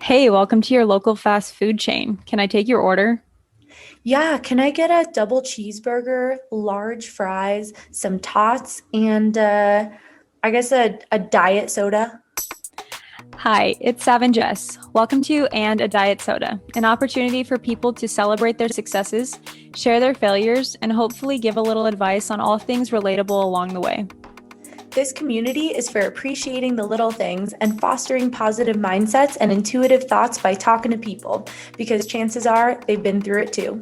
Hey, welcome to your local fast food chain. Can I take your order? Yeah, can I get a double cheeseburger, large fries, some tots, and I guess a diet soda? Hi, it's Sav and Jess. Welcome to And a Diet Soda, an opportunity for people to celebrate their successes, share their failures, and hopefully give a little advice on all things relatable along the way. This community is for appreciating the little things and fostering positive mindsets and intuitive thoughts by talking to people, because chances are they've been through it too.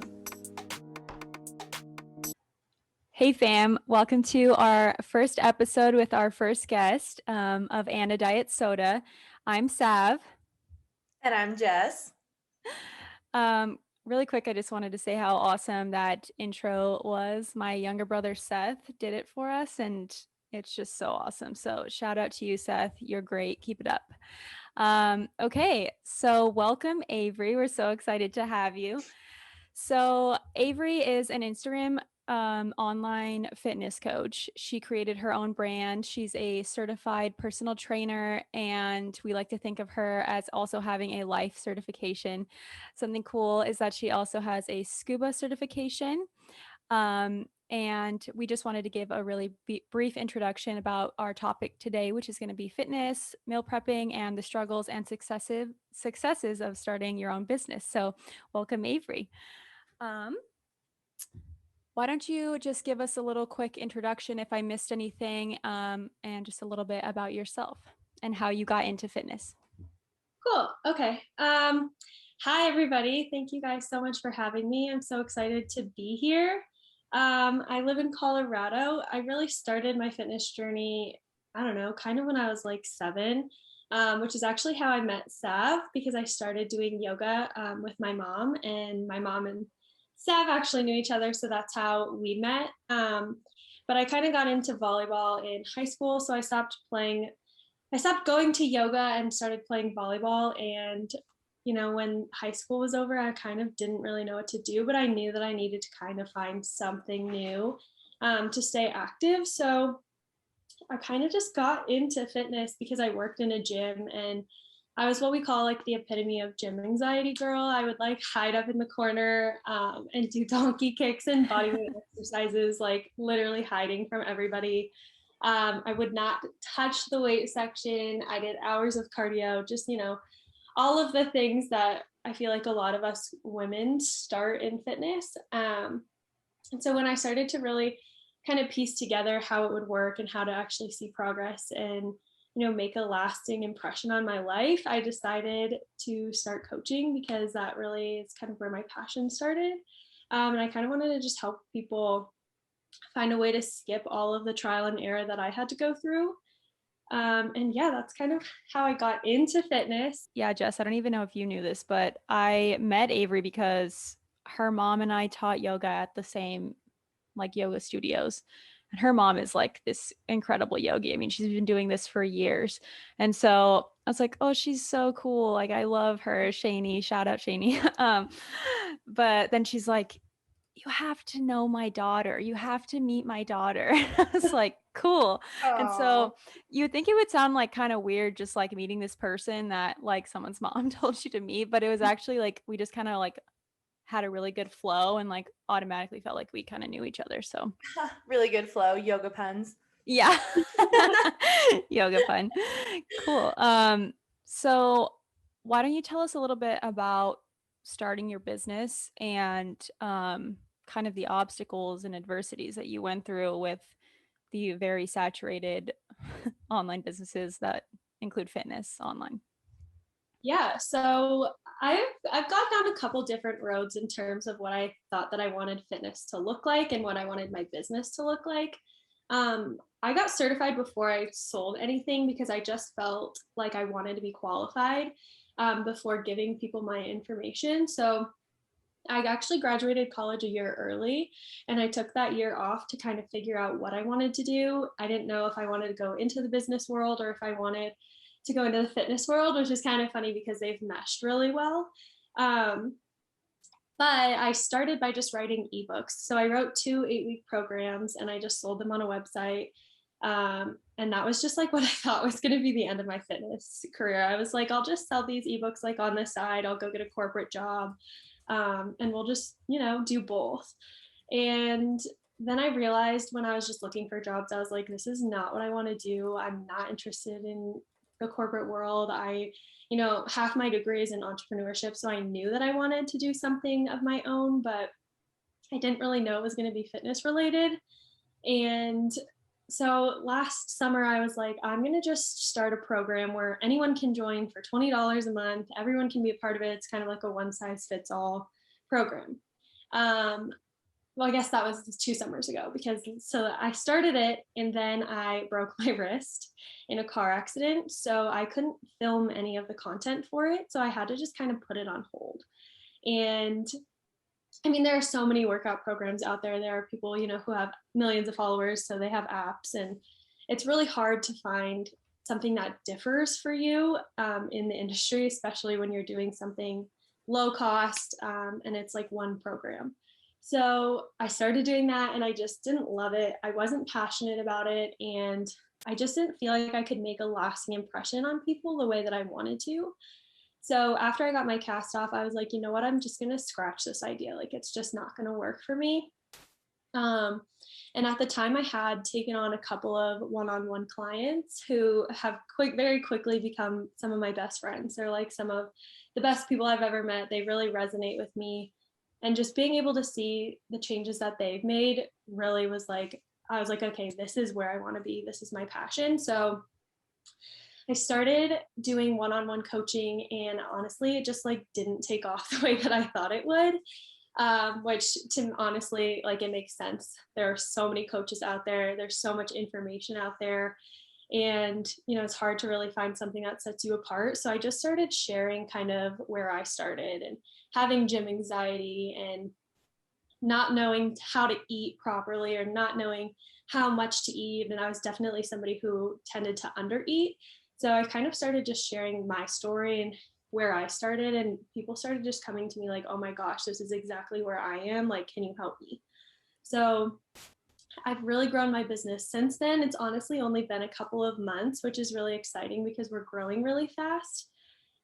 Hey, fam. Welcome to our first episode with our first guest of And a Diet Soda. I'm Sav. And I'm Jess. Really quick, I just wanted to say how awesome that intro was. My younger brother Seth did it for us, and it's just so awesome. So shout out to you, Seth. You're great. Keep it up. Okay, so welcome, Avery. We're so excited to have you. So Avery is an Instagram online fitness coach. She created her own brand. She's a certified personal trainer, and we like to think of her as also having a life certification. Something cool is that she also has a scuba certification. And we just wanted to give a really brief introduction about our topic today, which is going to be fitness, meal prepping, and the struggles and successes of starting your own business. So, welcome, Avery. Um, why don't you just give us a little quick introduction if I missed anything, and just a little bit about yourself and how you got into fitness? Cool. Okay. Hi, everybody. Thank you guys so much for having me. I'm so excited to be here. I live in Colorado. I really started my fitness journey, I don't know, kind of when I was like 7, which is actually how I met Sav because I started doing yoga with my mom, and my mom and Sav actually knew each other. So that's how we met. But I kind of got into volleyball in high school. So I stopped going to yoga and started playing volleyball. And, when high school was over, I kind of didn't really know what to do, but I knew that I needed to kind of find something new to stay active. So I kind of just got into fitness because I worked in a gym, and I was what we call like the epitome of gym anxiety girl. I would like hide up in the corner and do donkey kicks and bodyweight exercises, like literally hiding from everybody. I would not touch the weight section. I did hours of cardio, just, all of the things that I feel like a lot of us women start in fitness. And so when I started to really kind of piece together how it would work and how to actually see progress and make a lasting impression on my life, I decided to start coaching because that really is kind of where my passion started. And I kind of wanted to just help people find a way to skip all of the trial and error that I had to go through. And yeah, that's kind of how I got into fitness. Yeah, Jess, I don't even know if you knew this, but I met Avery because her mom and I taught yoga at the same like yoga studios. And her mom is like this incredible yogi. I mean, she's been doing this for years. And so I was like, oh, she's so cool. Like, I love her. Shani, shout out Shani. But then she's like, you have to know my daughter. You have to meet my daughter. I was like, cool. And Oh. so you would think it would sound like kind of weird, just like meeting this person that like someone's mom told you to meet, but it was actually like we just kind of like had a really good flow and like automatically felt like we kind of knew each other. So Really good flow, yoga pens. yeah. Yoga fun. Cool. So why don't you tell us a little bit about starting your business and kind of the obstacles and adversities that you went through with the very saturated online businesses that include fitness online? Yeah, so I've gone down a couple different roads in terms of what I thought that I wanted fitness to look like and what I wanted my business to look like. I got certified before I sold anything because I just felt like I wanted to be qualified before giving people my information. So I actually graduated college a year early, and I took that year off to kind of figure out what I wanted to do. I didn't know if I wanted to go into the business world or if I wanted to go into the fitness world, which is kind of funny because they've meshed really well. Um, but I started by just writing ebooks. So I wrote 2 8-week programs and I just sold them on a website. And that was just like what I thought was going to be the end of my fitness career. I was like, I'll just sell these ebooks like on the side. I'll go get a corporate job, and we'll just, do both. And then I realized when I was just looking for jobs, I was like, this is not what I want to do. I'm not interested in the corporate world. Half my degree is in entrepreneurship. So I knew that I wanted to do something of my own, but I didn't really know it was going to be fitness related. And so last summer, I was like, I'm going to just start a program where anyone can join for $20 a month. Everyone can be a part of it. It's kind of like a one size fits all program. Well, I guess that was 2 summers ago so I started it and then I broke my wrist in a car accident. So I couldn't film any of the content for it. So I had to just kind of put it on hold. And I mean, there are so many workout programs out there. There are people, who have millions of followers, so they have apps, and it's really hard to find something that differs for you in the industry, especially when you're doing something low cost, and it's like one program. So I started doing that and I just didn't love it. I wasn't passionate about it, and I just didn't feel like I could make a lasting impression on people the way that I wanted to. So after I got my cast off, I was like, you know what, I'm just going to scratch this idea. Like, it's just not going to work for me. And at the time I had taken on a couple of one-on-one clients who have very quickly become some of my best friends. They're like some of the best people I've ever met. They really resonate with me. And just being able to see the changes that they've made really was like, I was like, okay, this is where I want to be. This is my passion. So I started doing one-on-one coaching, and honestly, it just like didn't take off the way that I thought it would, which to honestly, like, it makes sense. There are so many coaches out there. There's so much information out there. And, it's hard to really find something that sets you apart. So I just started sharing kind of where I started and having gym anxiety and not knowing how to eat properly or not knowing how much to eat. And I was definitely somebody who tended to undereat. So I kind of started just sharing my story and where I started, and people started just coming to me like, oh my gosh, this is exactly where I am. Like, can you help me? So I've really grown my business since then. It's honestly only been a couple of months, which is really exciting because we're growing really fast.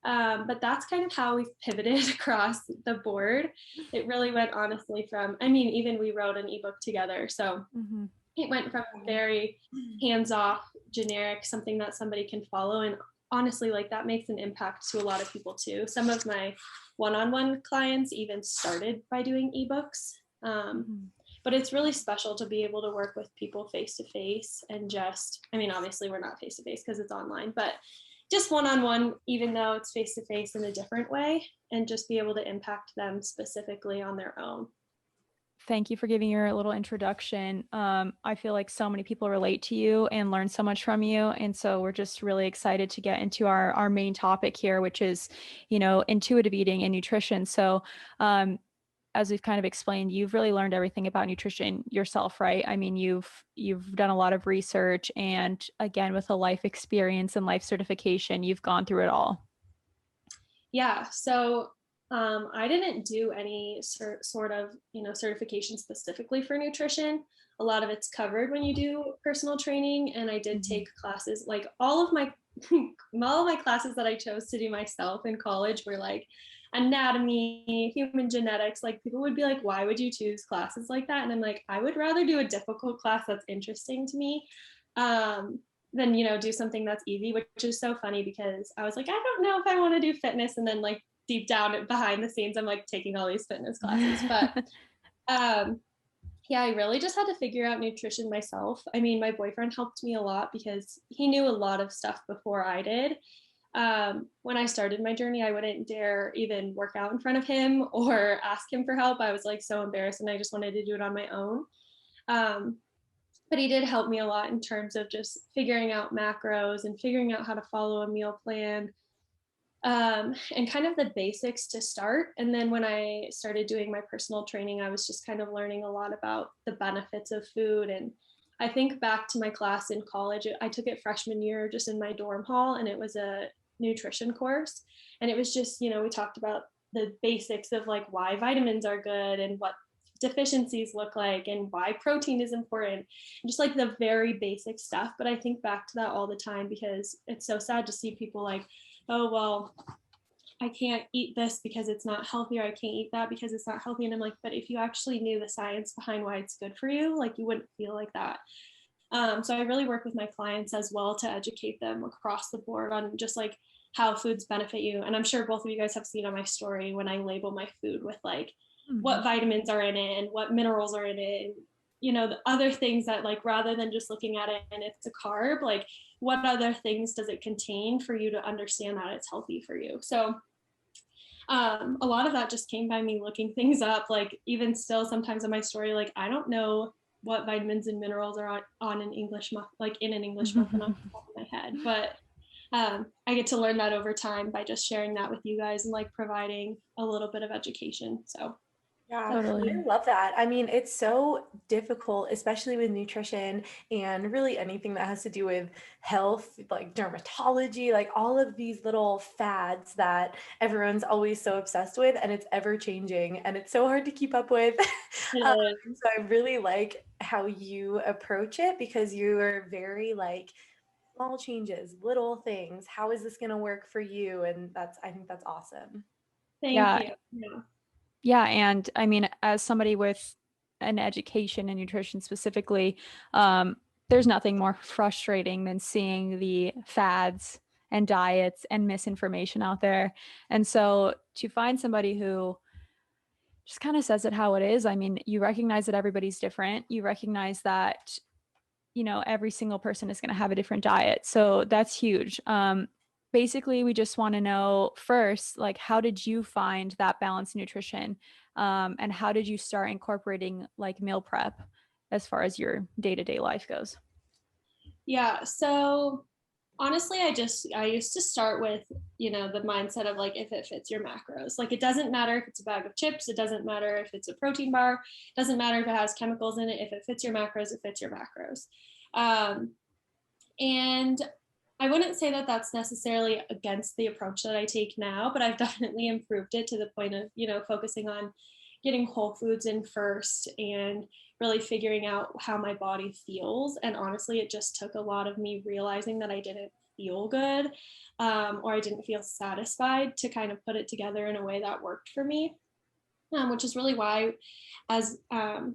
But that's kind of how we've pivoted across the board. It really went honestly from, even we wrote an ebook together. So it went from very hands-off, generic, something that somebody can follow. And honestly, like, that makes an impact to a lot of people too. Some of my one-on-one clients even started by doing ebooks. But it's really special to be able to work with people face-to-face and just, obviously we're not face-to-face because it's online, but just one-on-one, even though it's face-to-face in a different way, and just be able to impact them specifically on their own. Thank you for giving your little introduction. I feel like so many people relate to you and learn so much from you. And so we're just really excited to get into our main topic here, which is, intuitive eating and nutrition. So as we've kind of explained, you've really learned everything about nutrition yourself, right? You've done a lot of research, and again, with a life experience and life certification, you've gone through it all. Yeah. So I didn't do any sort of, certification specifically for nutrition. A lot of it's covered when you do personal training. And I did take classes, like all of my classes that I chose to do myself in college were like anatomy, human genetics. Like, people would be like, why would you choose classes like that? And I'm like, I would rather do a difficult class that's interesting to me than, do something that's easy, which is so funny because I was like, I don't know if I want to do fitness. And then, like, deep down behind the scenes, I'm like taking all these fitness classes. But yeah, I really just had to figure out nutrition myself. My boyfriend helped me a lot because he knew a lot of stuff before I did. When I started my journey, I wouldn't dare even work out in front of him or ask him for help. I was like so embarrassed, and I just wanted to do it on my own. But he did help me a lot in terms of just figuring out macros and figuring out how to follow a meal plan, and kind of the basics to start. And then when I started doing my personal training, I was just kind of learning a lot about the benefits of food. And I think back to my class in college, I took it freshman year just in my dorm hall, and it was a nutrition course. And it was just, we talked about the basics of like why vitamins are good and what deficiencies look like and why protein is important, and just like the very basic stuff. But I think back to that all the time because it's so sad to see people like, oh, well, I can't eat this because it's not healthy, or I can't eat that because it's not healthy. And I'm like, but if you actually knew the science behind why it's good for you, like you wouldn't feel like that. So I really work with my clients as well to educate them across the board on just like how foods benefit you. And I'm sure both of you guys have seen on my story when I label my food with like what vitamins are in it and what minerals are in it, and the other things that, like, rather than just looking at it and it's a carb, like what other things does it contain for you to understand that it's healthy for you. So a lot of that just came by me looking things up. Like even still sometimes in my story, like I don't know what vitamins and minerals are on an English like in an English muffin off the top of my head, but I get to learn that over time by just sharing that with you guys and like providing a little bit of education. So Yeah, Totally. I love that. I mean, it's so difficult, especially with nutrition and really anything that has to do with health, like dermatology, like all of these little fads that everyone's always so obsessed with, and it's ever changing and it's so hard to keep up with. So I really like how you approach it because you are very like small changes, little things. How is this going to work for you? And I think that's awesome. thank Yeah. you. Yeah. Yeah. And I mean, as somebody with an education in nutrition specifically, there's nothing more frustrating than seeing the fads and diets and misinformation out there. And so to find somebody who just kind of says it how it is, I mean, you recognize that everybody's different. You recognize that, every single person is going to have a different diet. So that's huge. Basically, we just want to know first, like, how did you find that balanced nutrition? And how did you start incorporating like meal prep as far as your day-to-day life goes? Yeah. So honestly, I used to start with, the mindset of like, if it fits your macros, like it doesn't matter if it's a bag of chips, it doesn't matter if it's a protein bar, it doesn't matter if it has chemicals in it. If it fits your macros, it fits your macros. And I wouldn't say that that's necessarily against the approach that I take now, but I've definitely improved it to the point of, focusing on getting whole foods in first and really figuring out how my body feels. And honestly, it just took a lot of me realizing that I didn't feel good, or I didn't feel satisfied, to kind of put it together in a way that worked for me. Which is really why, as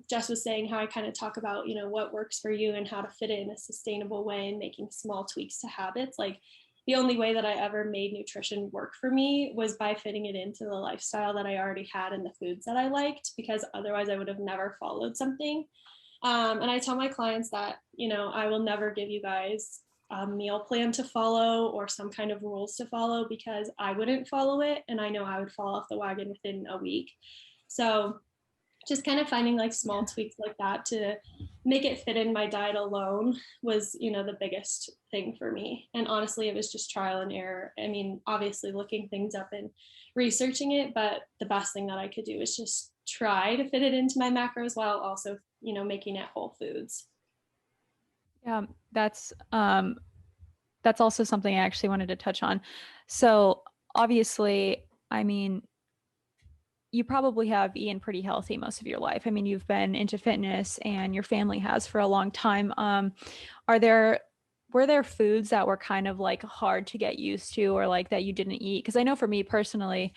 Jess was saying, how I kind of talk about, what works for you and how to fit it in a sustainable way and making small tweaks to habits. Like the only way that I ever made nutrition work for me was by fitting it into the lifestyle that I already had and the foods that I liked, because otherwise I would have never followed something. And I tell my clients that, I will never give you guys a meal plan to follow or some kind of rules to follow, because I wouldn't follow it and I know I would fall off the wagon within a week. So just kind of finding like small tweaks like that to make it fit in my diet alone was, the biggest thing for me. And honestly, it was just trial and error. I mean, obviously looking things up and researching it, but the best thing that I could do is just try to fit it into my macros while also, making it whole foods. Yeah, that's also something I actually wanted to touch on. So obviously, I mean, you probably have eaten pretty healthy most of your life. I mean, you've been into fitness and your family has for a long time. Are there were there foods that were kind of like hard to get used to, or like that you didn't eat? Because I know for me personally,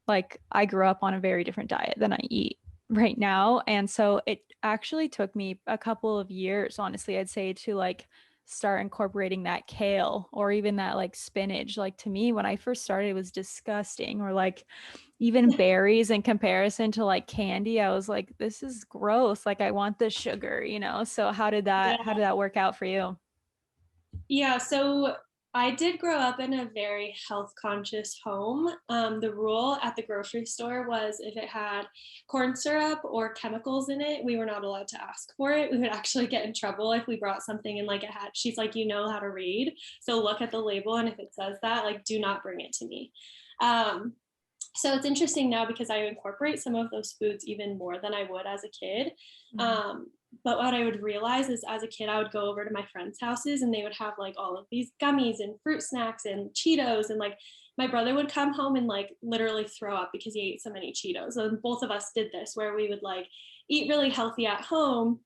like I grew up on a very different diet than I eat right now. And so it actually took me a couple of years, honestly, I'd say, to like start incorporating that kale or even that like spinach. Like to me, when I first started, it was disgusting. Or like even berries in comparison to like candy, I was like, this is gross. Like I want the sugar. So how did that work out for you? Yeah, so I did grow up in a very health conscious home. The rule at the grocery store was if it had corn syrup or chemicals in it, we were not allowed to ask for it. We would actually get in trouble if we brought something and like it had, she's like, you know how to read. So look at the label. And if it says that, like, do not bring it to me. Um, so it's interesting now because I incorporate some of those foods even more than I would as a kid. Um, but what I would realize is as a kid, I would go over to my friends' houses and they would have like all of these gummies and fruit snacks and Cheetos and like my brother would come home and like literally throw up because he ate so many Cheetos. And both of us did this where we would like eat really healthy at home,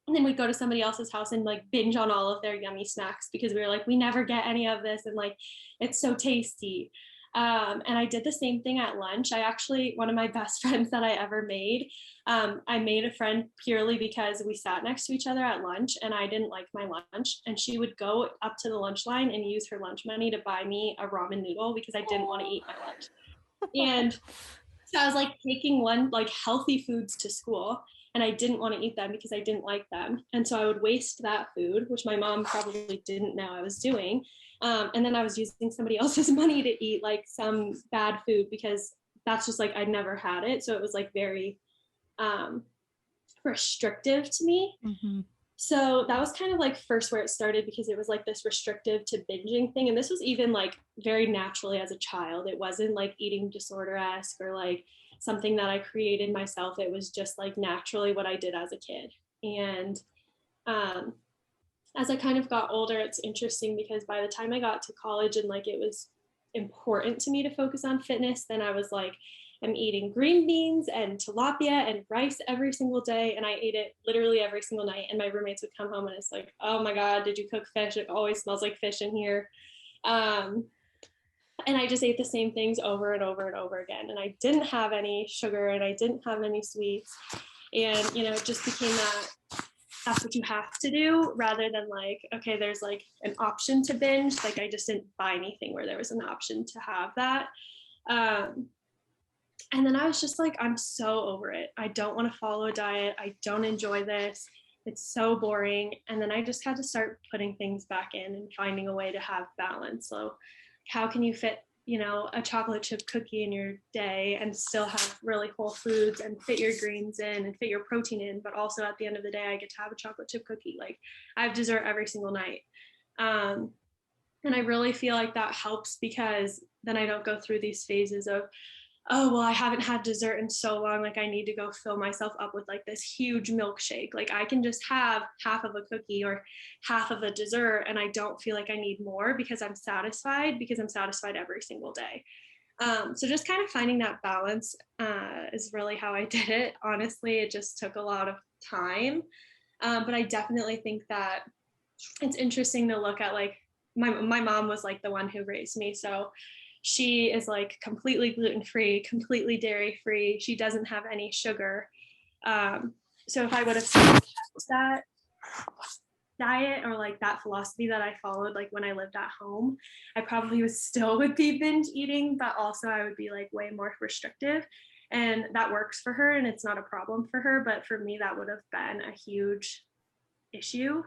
and then we'd go to somebody else's house and like binge on all of their yummy snacks because we were like, we never get any of this, and like it's so tasty. And I did the same thing at lunch. I actually, one of my best friends that I ever made, I made a friend purely because we sat next to each other at lunch and I didn't like my lunch. And she would go up to the lunch line and use her lunch money to buy me a ramen noodle because I didn't want to eat my lunch. And so I was like taking one like healthy foods to school, and I didn't want to eat them because I didn't like them. And so I would waste that food, which my mom probably didn't know I was doing. And then I was using somebody else's money to eat like some bad food because that's just like I'd never had it. So it was like very restrictive to me. Mm-hmm. So that was kind of like first where it started, because it was like this restrictive to binging thing. And this was even like very naturally as a child. It wasn't like eating disorder-esque or like something that I created myself. It was just like naturally what I did as a kid. And as I kind of got older, it's interesting because by the time I got to college and like it was important to me to focus on fitness, then I was like, I'm eating green beans and tilapia and rice every single day. And I ate it literally every single night. And my roommates would come home and it's like, oh my God, did you cook fish? It always smells like fish in here. And I just ate the same things over and over and over again. And I didn't have any sugar and I didn't have any sweets. And, you know, it just became that's what you have to do, rather than like, okay, there's like an option to binge. Like I just didn't buy anything where there was an option to have that. And then I was just like, I'm so over it. I don't want to follow a diet. I don't enjoy this. It's so boring. And then I just had to start putting things back in and finding a way to have balance. So how can you fit, you know, a chocolate chip cookie in your day and still have really whole foods and fit your greens in and fit your protein in, but also at the end of the day, I get to have a chocolate chip cookie. Like I have dessert every single night. And I really feel like that helps because then I don't go through these phases of, oh, well, I haven't had dessert in so long. Like I need to go fill myself up with like this huge milkshake. Like I can just have half of a cookie or half of a dessert and I don't feel like I need more because I'm satisfied every single day. So just kind of finding that balance is really how I did it. Honestly, it just took a lot of time. But I definitely think that it's interesting to look at like my mom was like the one who raised me. So she is like completely gluten-free, completely dairy-free. She doesn't have any sugar. So if I would have kept that diet or like that philosophy that I followed, like when I lived at home, I probably would be binge eating, but also I would be like way more restrictive. And that works for her and it's not a problem for her. But for me, that would have been a huge issue.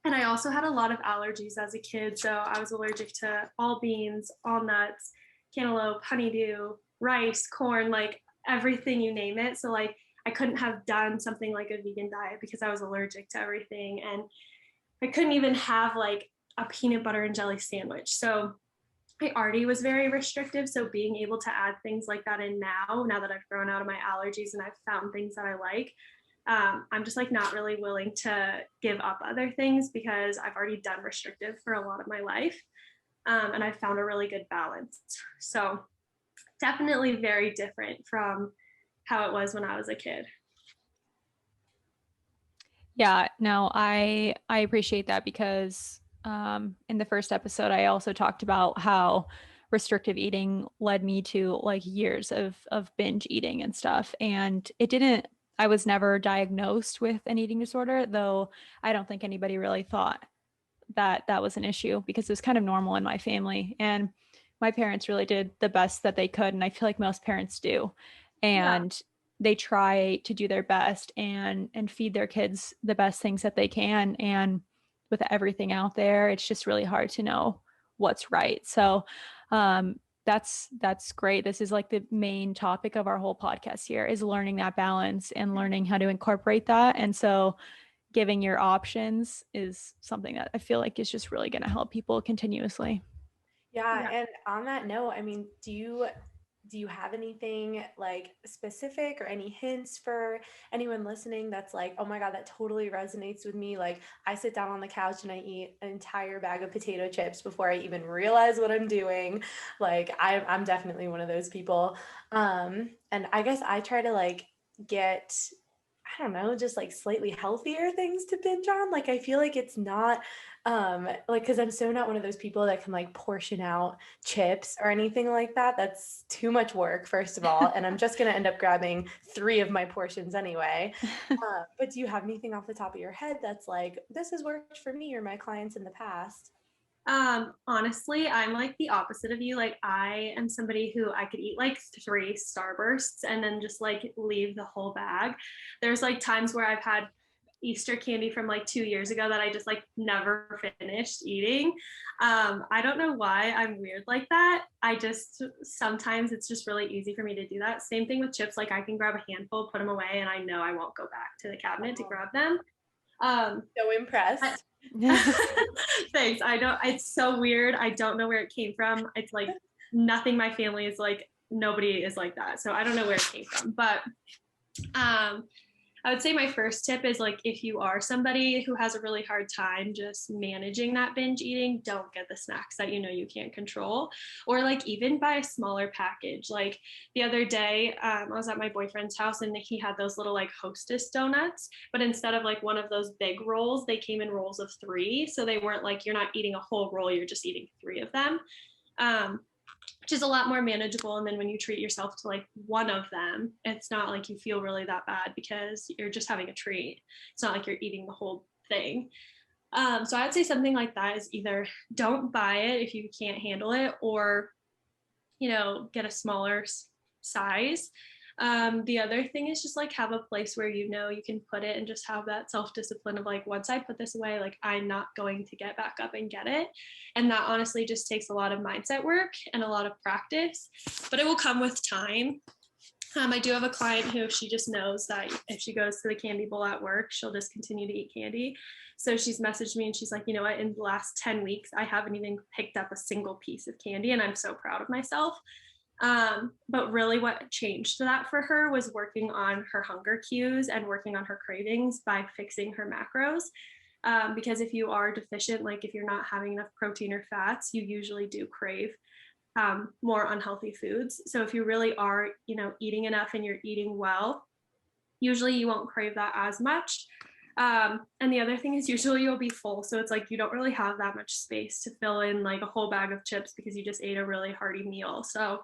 And I also had a lot of allergies as a kid. So I was allergic to all beans, all nuts, cantaloupe, honeydew, rice, corn, like everything, you name it. So like I couldn't have done something like a vegan diet because I was allergic to everything. And I couldn't even have like a peanut butter and jelly sandwich. So I already was very restrictive. So being able to add things like that in now that I've grown out of my allergies and I've found things that I like, I'm just like not really willing to give up other things because I've already done restrictive for a lot of my life. And I found a really good balance. So definitely very different from how it was when I was a kid. Yeah, no, I appreciate that because in the first episode, I also talked about how restrictive eating led me to like years of binge eating and stuff. And I was never diagnosed with an eating disorder, though I don't think anybody really thought that that was an issue because it was kind of normal in my family. And my parents really did the best that they could. And I feel like most parents do. And they try to do their best and feed their kids the best things that they can. And with everything out there, it's just really hard to know what's right. So that's great. This is like the main topic of our whole podcast here is learning that balance and learning how to incorporate that. And so giving your options is something that I feel like is just really going to help people continuously. Yeah. And on that note, I mean, do you have anything like specific or any hints for anyone listening that's like, oh my God, that totally resonates with me? Like, I sit down on the couch and I eat an entire bag of potato chips before I even realize what I'm doing. Like, I'm definitely one of those people. And I guess I try to like get, I don't know, just like slightly healthier things to binge on. Like, I feel like it's not like, because I'm so not one of those people that can like portion out chips or anything like that. That's too much work, first of all, and I'm just going to end up grabbing 3 of my portions anyway. But do you have anything off the top of your head that's like, this has worked for me or my clients in the past? Honestly, I'm like the opposite of you. Like I am somebody who I could eat like 3 Starbursts and then just like leave the whole bag. There's like times where I've had Easter candy from like 2 years ago that I just like never finished eating. I don't know why I'm weird like that. I just sometimes it's just really easy for me to do that. Same thing with chips. Like I can grab a handful, put them away, and I know I won't go back to the cabinet to grab them. So impressed. Thanks. I don't, it's so weird. I don't know where it came from. It's like nothing my family is like, nobody is like that. So I don't know where it came from. But I would say my first tip is like if you are somebody who has a really hard time just managing that binge eating, don't get the snacks that you know you can't control, or like even buy a smaller package. Like the other day, I was at my boyfriend's house and he had those little like Hostess donuts, but instead of like one of those big rolls, they came in rolls of 3. So they weren't like you're not eating a whole roll, you're just eating 3 of them. Which is a lot more manageable. And then when you treat yourself to like one of them, it's not like you feel really that bad because you're just having a treat. It's not like you're eating the whole thing. So I would say something like that is either don't buy it if you can't handle it, or, you know, get a smaller size. The other thing is just like have a place where you know you can put it and just have that self-discipline of like, once I put this away, like I'm not going to get back up and get it. And that honestly just takes a lot of mindset work and a lot of practice, but it will come with time. I do have a client who she just knows that if she goes to the candy bowl at work, she'll just continue to eat candy. So she's messaged me and she's like, you know what, in the last 10 weeks, I haven't even picked up a single piece of candy and I'm so proud of myself. But really what changed that for her was working on her hunger cues and working on her cravings by fixing her macros. Because if you are deficient, like if you're not having enough protein or fats, you usually do crave more unhealthy foods. So if you really are, you know, eating enough and you're eating well, usually you won't crave that as much. And the other thing is usually you'll be full. So it's like you don't really have that much space to fill in like a whole bag of chips because you just ate a really hearty meal. So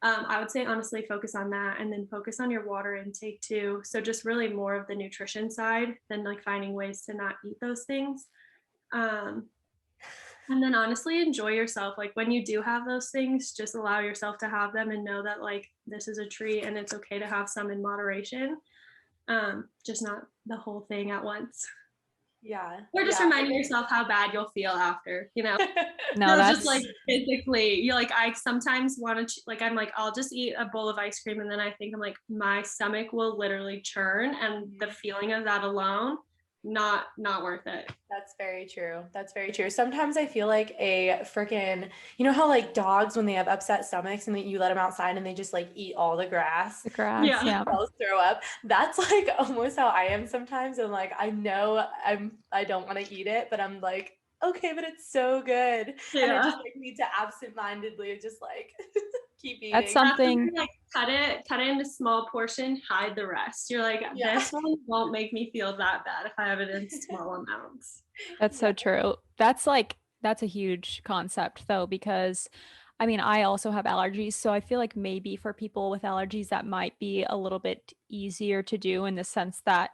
I would say honestly focus on that, and then focus on your water intake too. So just really more of the nutrition side than like finding ways to not eat those things. And then honestly enjoy yourself. Like when you do have those things, just allow yourself to have them and know that like this is a treat and it's okay to have some in moderation. Just not the whole thing at once. Yeah. Or just reminding yourself how bad you'll feel after, you know. No, that's just like physically, you're like, I sometimes want to like, I'm like, I'll just eat a bowl of ice cream and then I think I'm like, my stomach will literally churn, and the feeling of that alone, not worth it. That's very true. That's very true. Sometimes I feel like a freaking, you know how like dogs, when they have upset stomachs and then you let them outside and they just like eat all the grass. the grass. Yeah. I'll throw up. That's like almost how I am sometimes. And like, I know I don't want to eat it, but I'm like, okay, but it's so good. Yeah. And I just like need to absentmindedly just like keep eating. That's something. Like cut it into small portion, hide the rest. You're like, this one won't make me feel that bad if I have it in small amounts. That's so true. That's a huge concept though, because I mean, I also have allergies. So I feel like maybe for people with allergies, that might be a little bit easier to do, in the sense that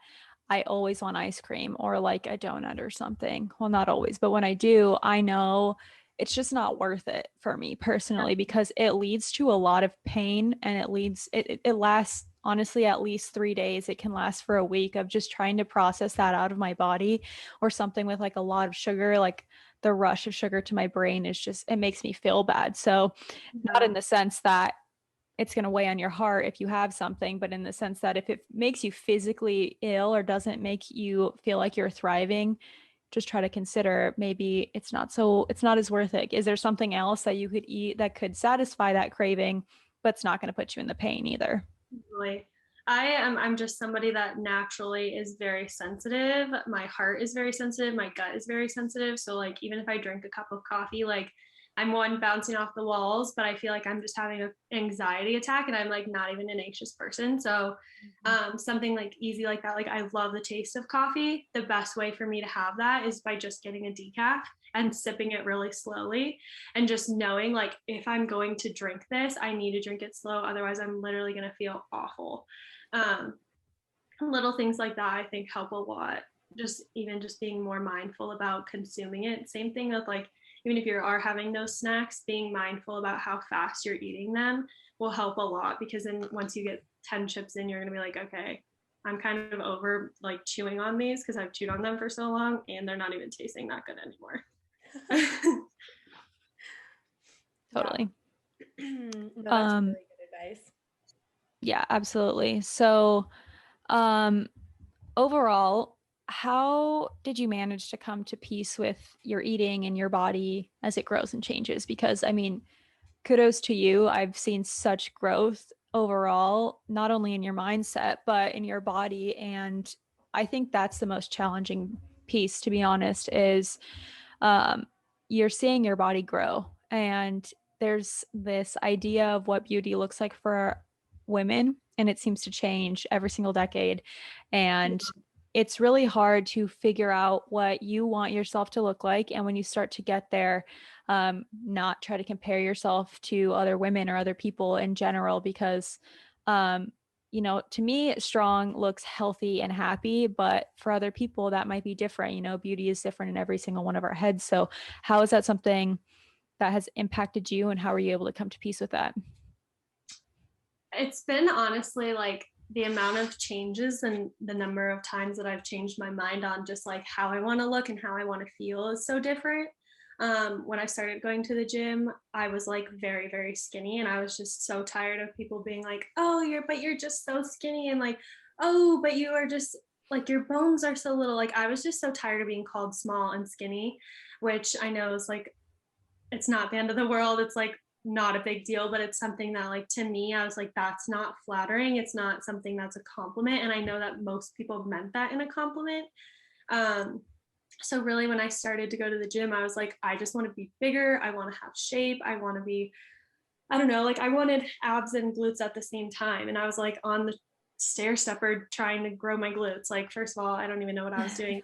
I always want ice cream or like a donut or something. Well, not always, but when I do, I know it's just not worth it for me personally, because it leads to a lot of pain, and it lasts honestly at least 3 days. It can last for a week of just trying to process that out of my body, or something with like a lot of sugar, like the rush of sugar to my brain is just, it makes me feel bad. So not in the sense that it's going to weigh on your heart if you have something, but in the sense that if it makes you physically ill or doesn't make you feel like you're thriving, just try to consider maybe it's not as worth it. Is there something else that you could eat that could satisfy that craving, but it's not going to put you in the pain either. Really. I'm just somebody that naturally is very sensitive. My heart is very sensitive. My gut is very sensitive. So like, even if I drink a cup of coffee, like I'm one bouncing off the walls, but I feel like I'm just having an anxiety attack, and I'm like not even an anxious person. So something like easy like that, like I love the taste of coffee. The best way for me to have that is by just getting a decaf and sipping it really slowly, and just knowing like if I'm going to drink this, I need to drink it slow. Otherwise, I'm literally going to feel awful. Little things like that I think help a lot. Just even just being more mindful about consuming it. Same thing with like, even if you are having those snacks, being mindful about how fast you're eating them will help a lot, because then once you get 10 chips in, you're going to be like, okay, I'm kind of over like chewing on these because I've chewed on them for so long and they're not even tasting that good anymore. Totally. No, that's really good advice. Yeah, absolutely. So, overall, how did you manage to come to peace with your eating and your body as it grows and changes? Because I mean, kudos to you. I've seen such growth overall, not only in your mindset, but in your body. And I think that's the most challenging piece, to be honest, is um, you're seeing your body grow. And there's this idea of what beauty looks like for women, and it seems to change every single decade. And it's really hard to figure out what you want yourself to look like. And when you start to get there, not try to compare yourself to other women or other people in general, because, to me, strong looks healthy and happy, but for other people, that might be different. Beauty is different in every single one of our heads. So how is that something that has impacted you, and how are you able to come to peace with that? It's been honestly like the amount of changes and the number of times that I've changed my mind on just like how I want to look and how I want to feel is so different. When I started going to the gym, I was like very, very skinny, and I was just so tired of people being like, oh, you're just so skinny, and like, oh, but you are just like, your bones are so little. Like, I was just so tired of being called small and skinny, which I know is like, it's not the end of the world. It's like not a big deal, but it's something that like, to me, I was like, that's not flattering. It's not something that's a compliment. And I know that most people meant that in a compliment. So really, when I started to go to the gym, I was like, I just want to be bigger. I want to have shape. I want to be, I don't know, like I wanted abs and glutes at the same time. And I was like on the stair stepper trying to grow my glutes. Like, first of all, I don't even know what I was doing.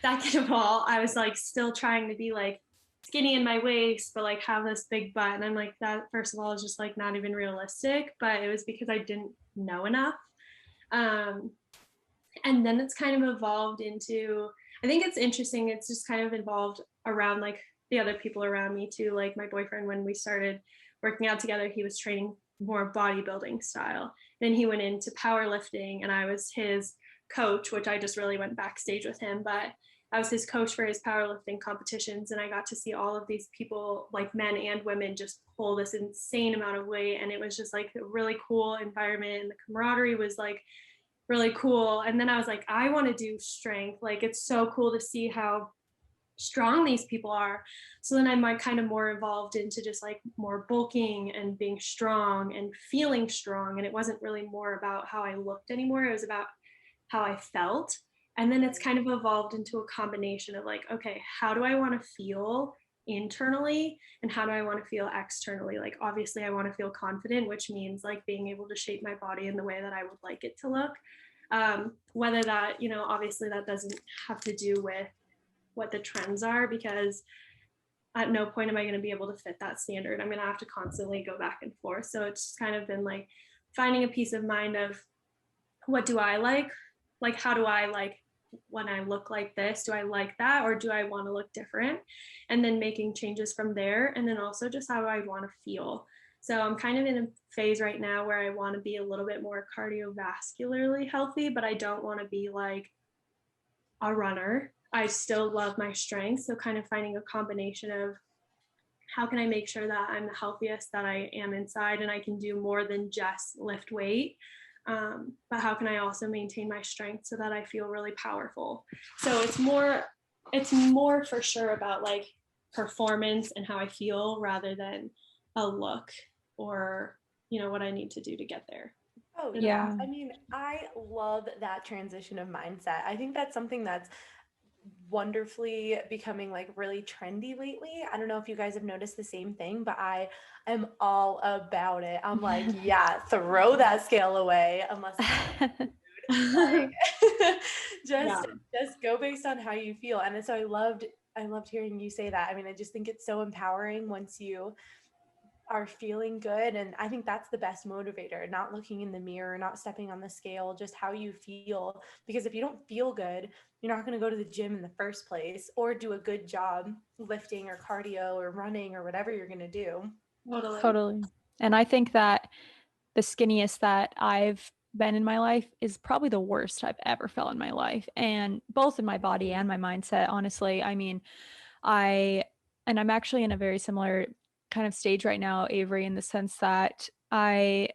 Second of all, I was like still trying to be like skinny in my waist, but like have this big butt. And I'm like, that first of all is just like not even realistic, but it was because I didn't know enough. And then it's kind of evolved into, I think it's interesting, it's just kind of involved around like the other people around me too. Like my boyfriend, when we started working out together, he was training more bodybuilding style. Then he went into powerlifting, and I was his coach, which I just really went backstage with him, but I was his coach for his powerlifting competitions. And I got to see all of these people, like men and women, just pull this insane amount of weight. And it was just like a really cool environment. And the camaraderie was like really cool. And then I was like, I want to do strength. Like, it's so cool to see how strong these people are. So then I might kind of more evolved into just like more bulking and being strong and feeling strong. And it wasn't really more about how I looked anymore. It was about how I felt. And then it's kind of evolved into a combination of like, okay, how do I want to feel internally, and how do I want to feel externally? Like, obviously I want to feel confident, which means like being able to shape my body in the way that I would like it to look. Whether that, obviously that doesn't have to do with what the trends are, because at no point am I going to be able to fit that standard. I'm going to have to constantly go back and forth. So it's kind of been like finding a peace of mind of, what do I like? Like, how do I like when I look like this? Do I like that, or do I want to look different? And then making changes from there. And then also just how do I want to feel? So I'm kind of in a phase right now where I want to be a little bit more cardiovascularly healthy, but I don't want to be like a runner. I still love my strength. So kind of finding a combination of, how can I make sure that I'm the healthiest that I am inside, and I can do more than just lift weight? But how can I also maintain my strength so that I feel really powerful? So it's more for sure about like performance and how I feel, rather than a look or what I need to do to get there. Oh, yeah. Yeah. I mean, I love that transition of mindset. I think that's something that's wonderfully becoming like really trendy lately. I don't know if you guys have noticed the same thing, but I am all about it. I'm like, yeah, throw that scale away unless it's like Yeah. just go based on how you feel. And so I loved hearing you say that. I mean, I just think it's so empowering once you are feeling good. And I think that's the best motivator, not looking in the mirror, not stepping on the scale, just how you feel. Because if you don't feel good, you're not going to go to the gym in the first place or do a good job lifting or cardio or running or whatever you're going to do. Totally. Totally. And I think that the skinniest that I've been in my life is probably the worst I've ever felt in my life, and both in my body and my mindset, honestly. I mean, I'm actually in a very similar kind of stage right now, Avery, in the sense that I,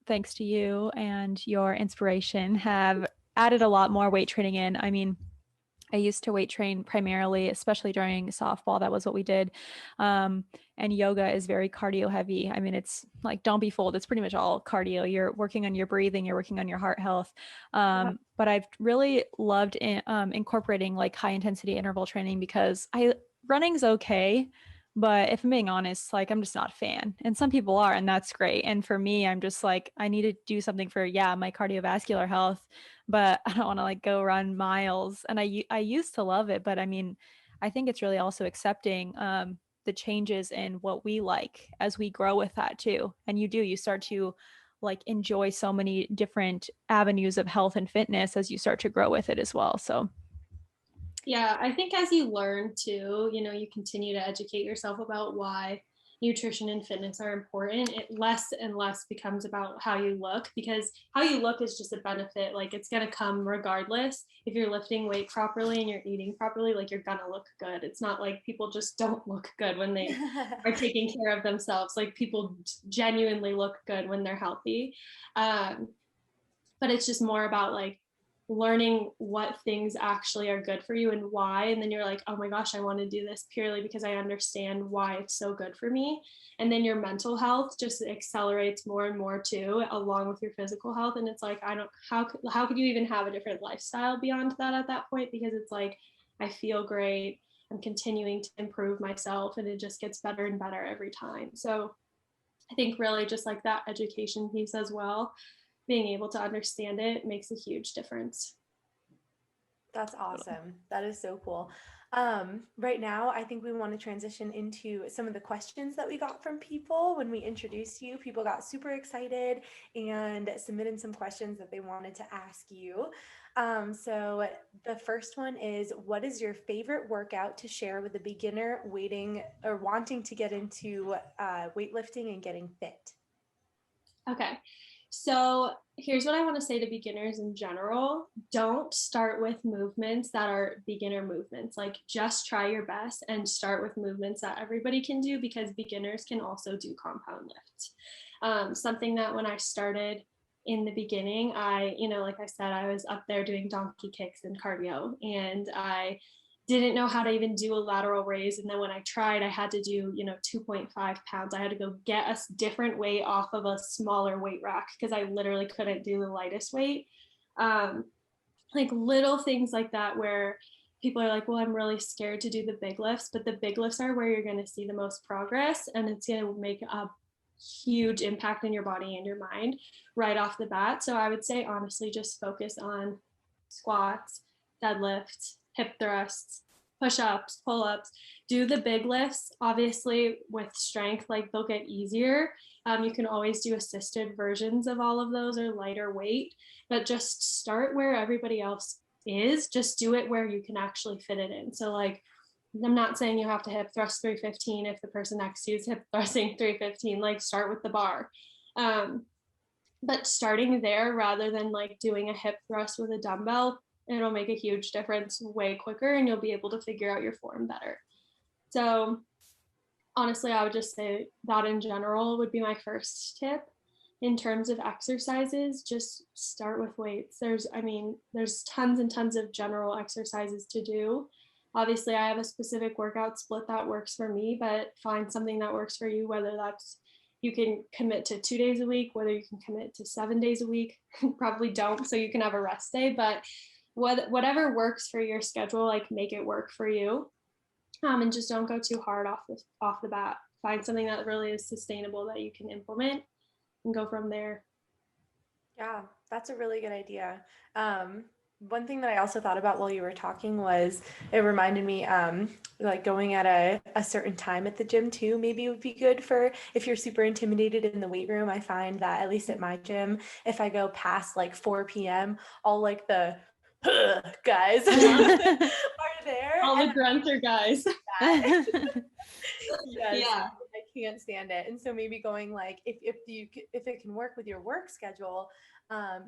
thanks to you and your inspiration, have added a lot more weight training in. I mean, I used to weight train primarily, especially during softball. That was what we did. And yoga is very cardio heavy. I mean, it's like, don't be fooled. It's pretty much all cardio. You're working on your breathing, you're working on your heart health. But I've really loved incorporating like high intensity interval training because running's okay. But if I'm being honest, like I'm just not a fan. And some people are, and that's great. And for me, I'm just like, I need to do something for, my cardiovascular health, but I don't want to like go run miles. And I used to love it, but I mean, I think it's really also accepting the changes in what we like as we grow with that too. And you start to like enjoy so many different avenues of health and fitness as you start to grow with it as well. So Yeah, I think as you learn too, you continue to educate yourself about why nutrition and fitness are important. It less and less becomes about how you look, because how you look is just a benefit. Like it's going to come regardless. If you're lifting weight properly and you're eating properly, like you're going to look good. It's not like people just don't look good when they are taking care of themselves. Like people genuinely look good when they're healthy. Um, but it's just more about like learning what things actually are good for you and why, and then you're like, oh my gosh, I want to do this purely because I understand why it's so good for me. And then your mental health just accelerates more and more too, along with your physical health. And it's like, I don't, how could you even have a different lifestyle beyond that at that point? Because it's like, I feel great, I'm continuing to improve myself, and it just gets better and better every time. So I think really just like that education piece as well, being able to understand it makes a huge difference. That's awesome. That is so cool. Right now, I think we want to transition into some of the questions that we got from people when we introduced you. People got super excited and submitted some questions that they wanted to ask you. So the first one is, what is your favorite workout to share with a beginner waiting or wanting to get into weightlifting and getting fit? Okay. So here's what I want to say to beginners in general. Don't start with movements that are beginner movements. Like just try your best and start with movements that everybody can do, because beginners can also do compound lifts. Something that when I started in the beginning, like I said, I was up there doing donkey kicks and cardio, and I didn't know how to even do a lateral raise. And then when I tried, I had to do, 2.5 pounds. I had to go get a different weight off of a smaller weight rack because I literally couldn't do the lightest weight. Like little things like that where people are like, well, I'm really scared to do the big lifts, but the big lifts are where you're going to see the most progress, and it's going to make a huge impact in your body and your mind right off the bat. So I would say honestly, just focus on squats, deadlifts, hip thrusts, push-ups, pull-ups. Do the big lifts. Obviously with strength, like they'll get easier. You can always do assisted versions of all of those or lighter weight, but just start where everybody else is. Just do it where you can actually fit it in. So like, I'm not saying you have to hip thrust 315 if the person next to you is hip thrusting 315. Like start with the bar. But starting there rather than like doing a hip thrust with a dumbbell, it'll make a huge difference way quicker, and you'll be able to figure out your form better. So honestly, I would just say that in general would be my first tip. In terms of exercises, just start with weights. There's tons and tons of general exercises to do. Obviously, I have a specific workout split that works for me, but find something that works for you, whether that's you can commit to 2 days a week, whether you can commit to 7 days a week. Probably don't, so you can have a rest day, but whatever works for your schedule, like make it work for you. And just don't go too hard off the bat. Find something that really is sustainable that you can implement and go from there. Yeah, that's a really good idea. One thing that I also thought about while you were talking was it reminded me like going at a certain time at the gym too, maybe would be good for if you're super intimidated in the weight room. I find that at least at my gym, if I go past like 4 p.m., all like the guys are there. All the grunter guys. Yes, Yeah. I can't stand it. And so maybe going like if it can work with your work schedule,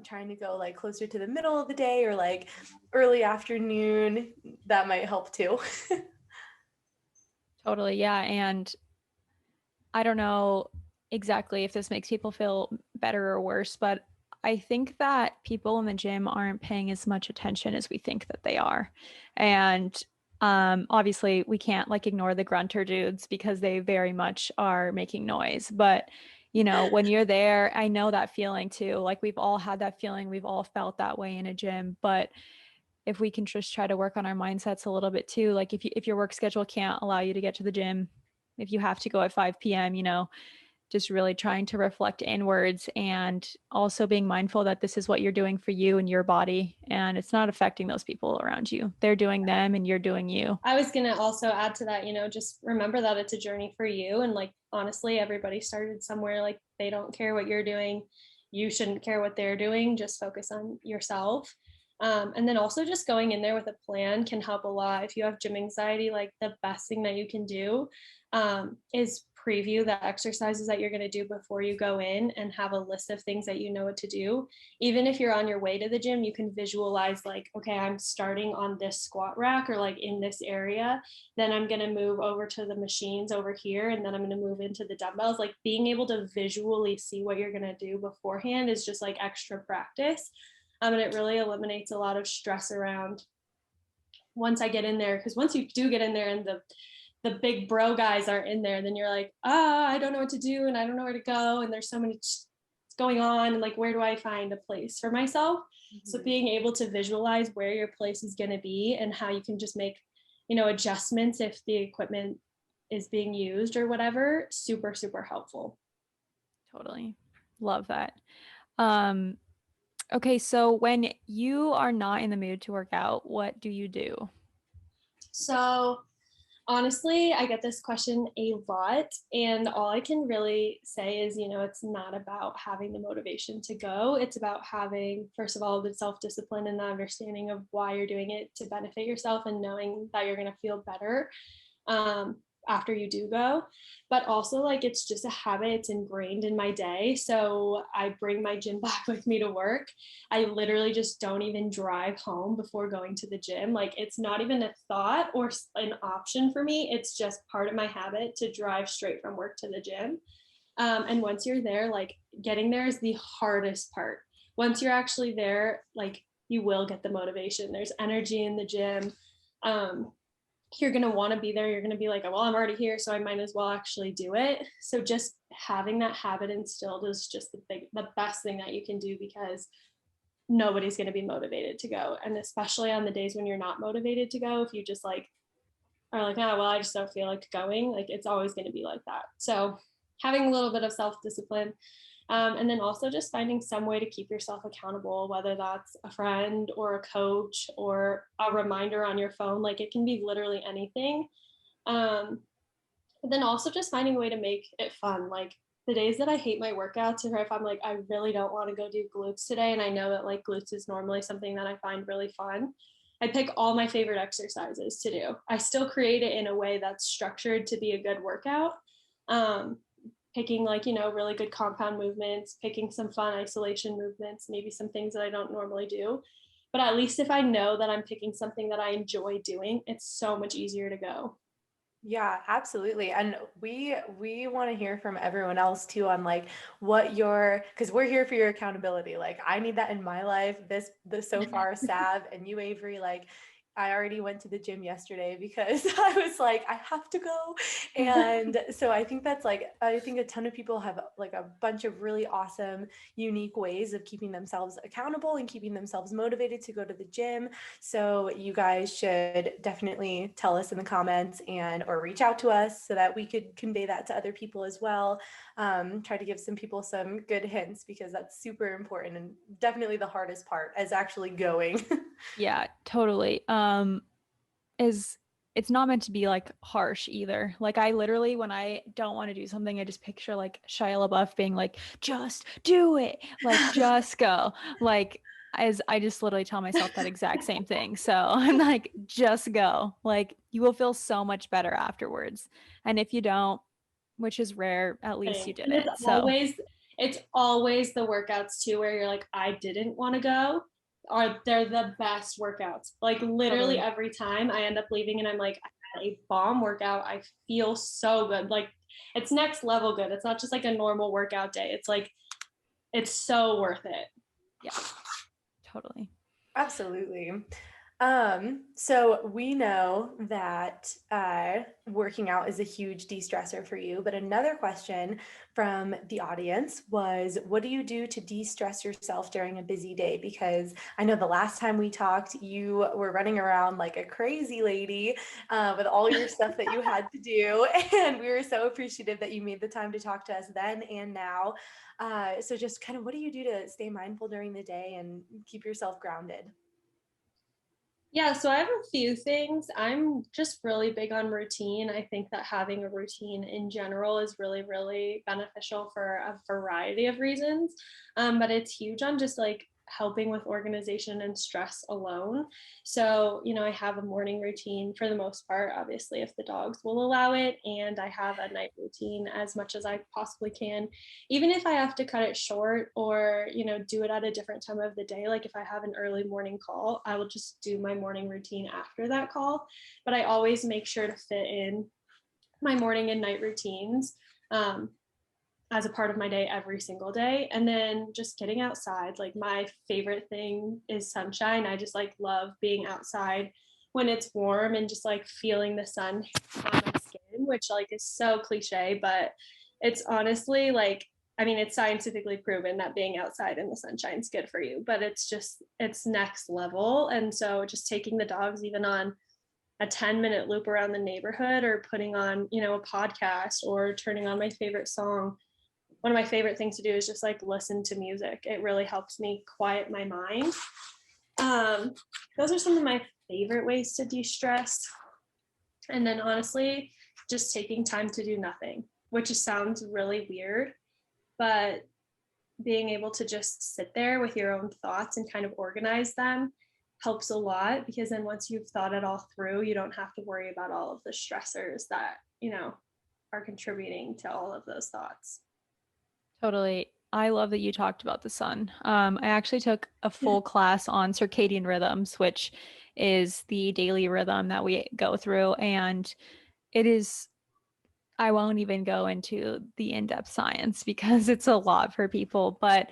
trying to go like closer to the middle of the day or like early afternoon, that might help too. Totally. Yeah. And I don't know exactly if this makes people feel better or worse, but I think that people in the gym aren't paying as much attention as we think that they are. And obviously we can't like ignore the grunter dudes because they very much are making noise. But you know, when you're there, I know that feeling too. Like we've all had that feeling, we've all felt that way in a gym. But if we can just try to work on our mindsets a little bit too, like if your work schedule can't allow you to get to the gym, if you have to go at 5 p.m., you know, just really trying to reflect inwards and also being mindful that this is what you're doing for you and your body, and it's not affecting those people around you. They're doing them and you're doing you. I was going to also add to that, you know, just remember that it's a journey for you. And like, honestly, everybody started somewhere. Like, they don't care what you're doing. You shouldn't care what they're doing. Just focus on yourself. And then also just going in there with a plan can help a lot. If you have gym anxiety, like the best thing that you can do is preview the exercises that you're going to do before you go in and have a list of things that you know what to do. Even if you're on your way to the gym, you can visualize like, okay, I'm starting on this squat rack or like in this area. Then I'm going to move over to the machines over here. And then I'm going to move into the dumbbells. Like being able to visually see what you're going to do beforehand is just like extra practice. And it really eliminates a lot of stress around once I get in there. Because once you do get in there and the big bro guys aren't in there, then you're like, I don't know what to do and I don't know where to go. And there's so many going on. And like, where do I find a place for myself? Mm-hmm. So being able to visualize where your place is going to be and how you can just make, you know, adjustments if the equipment is being used or whatever, super, super helpful. Totally. Love that. Okay, so when you are not in the mood to work out, what do you do? So honestly, I get this question a lot, and all I can really say is, you know, it's not about having the motivation to go. It's about having, first of all, the self-discipline and the understanding of why you're doing it to benefit yourself and knowing that you're going to feel better after you do go. But also, like, it's just a habit. It's ingrained in my day. So I bring my gym bag with me to work. I literally just don't even drive home before going to the gym. Like, it's not even a thought or an option for me. It's just part of my habit to drive straight from work to the gym. And once you're there, like, getting there is the hardest part. Once you're actually there, like, you will get the motivation. There's energy in the gym. You're going to want to be there. You're going to be like, well, I'm already here, so I might as well actually do it. So just having that habit instilled is just the best thing that you can do, because nobody's going to be motivated to go. And especially on the days when you're not motivated to go, if you just like are like, oh, well, I just don't feel like going, like it's always going to be like that. So having a little bit of self-discipline, and then also just finding some way to keep yourself accountable, whether that's a friend or a coach or a reminder on your phone. Like, it can be literally anything. But then also just finding a way to make it fun. Like, the days that I hate my workouts, or if I'm like, I really don't want to go do glutes today, and I know that like glutes is normally something that I find really fun, I pick all my favorite exercises to do. I still create it in a way that's structured to be a good workout. Picking like, you know, really good compound movements, picking some fun isolation movements, maybe some things that I don't normally do. But at least if I know that I'm picking something that I enjoy doing, it's so much easier to go. Yeah, absolutely. And we want to hear from everyone else too on like what because we're here for your accountability. Like, I need that in my life. This so far, Sav and you, Avery, like, I already went to the gym yesterday because I was like, I have to go. And so I think that's like, I think a ton of people have like a bunch of really awesome, unique ways of keeping themselves accountable and keeping themselves motivated to go to the gym. So you guys should definitely tell us in the comments or reach out to us so that we could convey that to other people as well. Try to give some people some good hints because that's super important and definitely the hardest part is actually going. Yeah, totally. Is it's not meant to be like harsh either. Like I literally, when I don't want to do something, I just picture like Shia LaBeouf being like, just do it, like just go. Like as I just literally tell myself that exact same thing. So I'm like, just go. Like you will feel so much better afterwards. And if you don't, which is rare, at least you did And it. So it's always the workouts too where you're like, I didn't want to go, or they're the best workouts. Like literally Totally. every time I end up leaving and I'm like, I had a bomb workout. I feel so good. Like it's next level good. It's not just like a normal workout day. It's like it's so worth it. yeah, totally. Absolutely. So we know that working out is a huge de-stressor for you, but another question from the audience was, what do you do to de-stress yourself during a busy day? Because I know the last time we talked, you were running around like a crazy lady with all your stuff that you had to do, and we were so appreciative that you made the time to talk to us then and now. So just kind of what do you do to stay mindful during the day and keep yourself grounded? Yeah, so I have a few things. I'm just really big on routine. I think that having a routine in general is really, really beneficial for a variety of reasons. But it's huge on just like helping with organization and stress alone. So, I have a morning routine for the most part, obviously, if the dogs will allow it. And I have a night routine as much as I possibly can, even if I have to cut it short or, do it at a different time of the day. Like if I have an early morning call, I will just do my morning routine after that call. But I always make sure to fit in my morning and night routines as a part of my day every single day. And then just getting outside. Like my favorite thing is sunshine. I just like love being outside when it's warm and just like feeling the sun on my skin, which like is so cliche, but it's honestly like, I mean, it's scientifically proven that being outside in the sunshine is good for you, but it's next level. And so just taking the dogs even on a 10-minute loop around the neighborhood or putting on, a podcast or turning on my favorite song. One of my favorite things to do is just like listen to music. It really helps me quiet my mind. Those are some of my favorite ways to de-stress. And then honestly, just taking time to do nothing, which just sounds really weird, but being able to just sit there with your own thoughts and kind of organize them helps a lot, because then once you've thought it all through, you don't have to worry about all of the stressors that, are contributing to all of those thoughts. Totally. I love that you talked about the sun. I actually took a full class on circadian rhythms, which is the daily rhythm that we go through. And it is, I won't even go into the in-depth science because it's a lot for people, but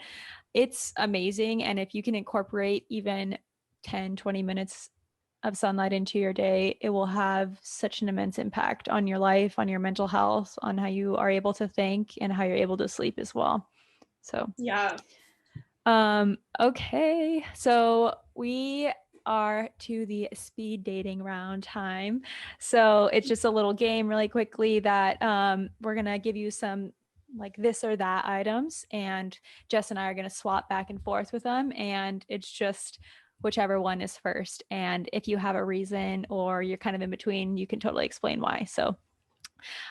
it's amazing. And if you can incorporate even 10, 20 minutes of sunlight into your day, it will have such an immense impact on your life, on your mental health, on how you are able to think and how you're able to sleep as well. So, yeah. Okay. So we are to the speed dating round time. So it's just a little game really quickly that we're going to give you some like this or that items, and Jess and I are going to swap back and forth with them, and it's just whichever one is first. And if you have a reason or you're kind of in between, you can totally explain why. So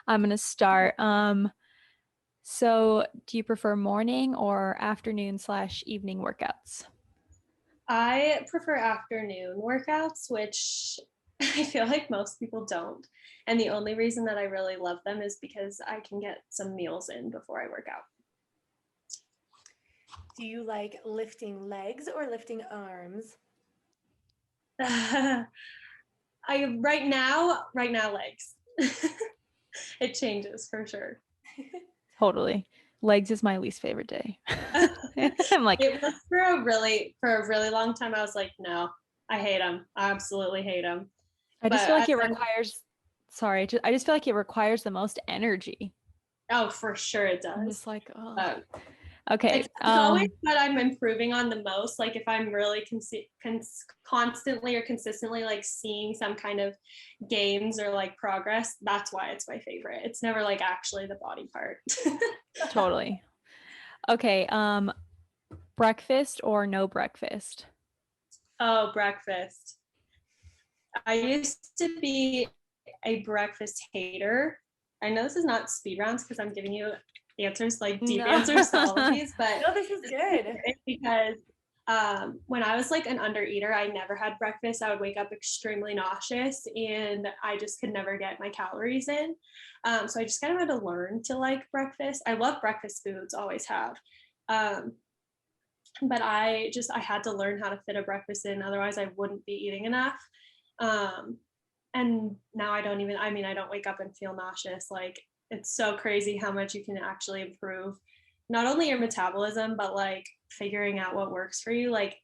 I'm going to start. So do you prefer morning or afternoon/evening workouts? I prefer afternoon workouts, which I feel like most people don't. And the only reason that I really love them is because I can get some meals in before I work out. Do you like lifting legs or lifting arms? I right now legs. It changes for sure. Totally. Legs is my least favorite day. I'm like, It was for a really long time. I was like, no, I hate them. I absolutely hate them. I just But feel like it requires, I just feel like it requires the most energy. oh, for sure it I'm does. just like, oh, But okay. it's always what I'm improving on the most. Like if I'm really constantly or consistently like seeing some kind of gains or like progress, that's why it's my favorite. It's never like actually the body part. Totally. Okay. Breakfast or no breakfast? Oh, breakfast. I used to be a breakfast hater. I know this is not speed rounds because I'm giving you answers, like deep answers to all of these, but No, this is good. it's because when I was like an undereater, I never had breakfast. I would wake up extremely nauseous and I just could never get my calories in. So I just kind of had to learn to like breakfast. I love breakfast foods, always have. But I had to learn how to fit a breakfast in. Otherwise I wouldn't be eating enough. And now I don't wake up and feel nauseous. Like it's so crazy how much you can actually improve not only your metabolism, but like figuring out what works for you. Like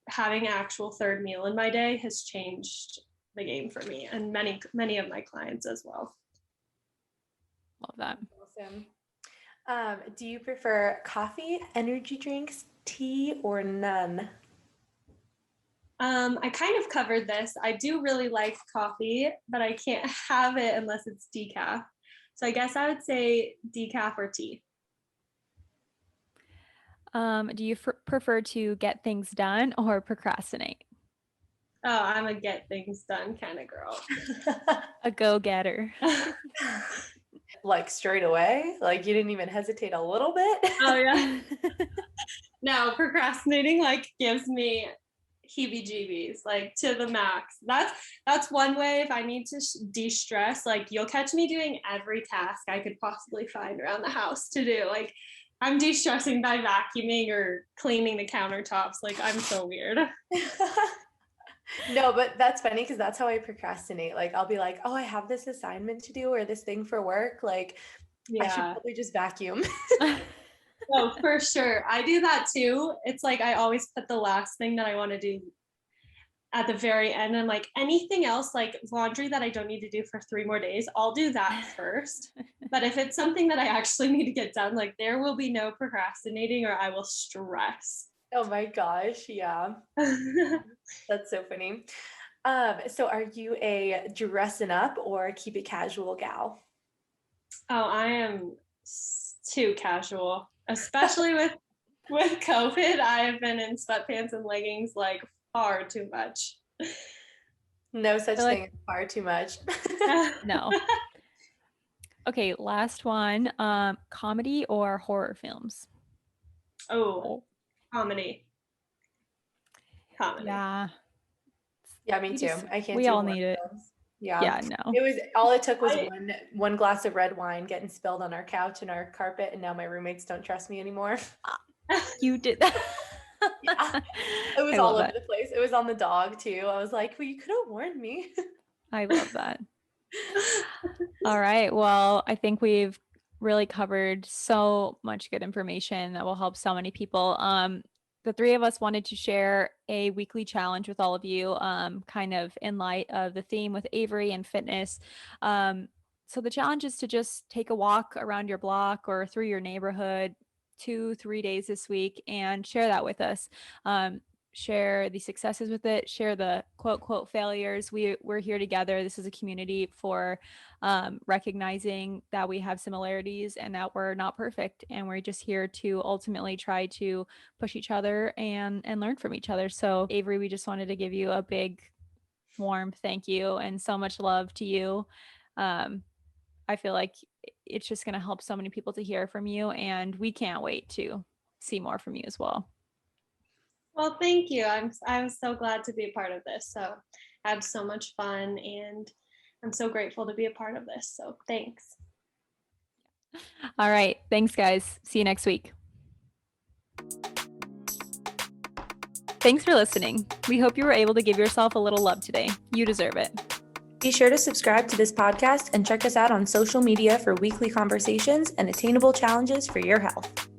having an actual third meal in my day has changed the game for me and many of my clients as well. Love that. Awesome. Do you prefer coffee, energy drinks, tea, or none? I kind of covered this. I do really like coffee, but I can't have it unless it's decaf. So I guess I would say decaf or tea. Do you prefer to get things done or procrastinate? Oh, I'm a get things done kind of girl. A go-getter. Like straight away? Like you didn't even hesitate a little bit? Oh yeah. No, procrastinating like gives me heebie-jeebies like to the max. That's one way. If I need to de-stress, like you'll catch me doing every task I could possibly find around the house to do. Like I'm de-stressing by vacuuming or cleaning the countertops. Like I'm so weird. No, but that's funny because that's how I procrastinate. Like I'll be like, oh, I have this assignment to do or this thing for work. Like I should probably just vacuum. Oh, for sure. I do that too. It's like I always put the last thing that I want to do at the very end. I'm like, anything else, like laundry that I don't need to do for 3 more days, I'll do that first. But if it's something that I actually need to get done, like there will be no procrastinating or I will stress. Oh my gosh. Yeah. That's so funny. So are you a dressing up or keep it casual gal? Oh, I am too casual, especially with COVID. I have been in sweatpants and leggings like far too much. No such thing as far too much. No. Okay, last one. Comedy or horror films? Oh, comedy. Yeah. Yeah, me too. I can't. We all need it. Yeah. Yeah, no. It took was one glass of red wine getting spilled on our couch and our carpet, and now my roommates don't trust me anymore. You did that. Yeah. It was all over the place. It was on the dog too. I was like, well, you could have warned me. I love that. All right. Well, I think we've really covered so much good information that will help so many people. The 3 of us wanted to share a weekly challenge with all of you, kind of in light of the theme with Avery and fitness. So the challenge is to just take a walk around your block or through your neighborhood 2-3 days this week and share that with us. Share the successes with it, share the quote failures. We're here together. This is a community for recognizing that we have similarities and that we're not perfect, and we're just here to ultimately try to push each other and learn from each other. So Avery, we just wanted to give you a big warm thank you and so much love to you. I feel like it's just going to help so many people to hear from you, and we can't wait to see more from you as well. Well, thank you. I'm so glad to be a part of this. So I had so much fun and I'm so grateful to be a part of this. So thanks. All right. Thanks, guys. See you next week. Thanks for listening. We hope you were able to give yourself a little love today. You deserve it. Be sure to subscribe to this podcast and check us out on social media for weekly conversations and attainable challenges for your health.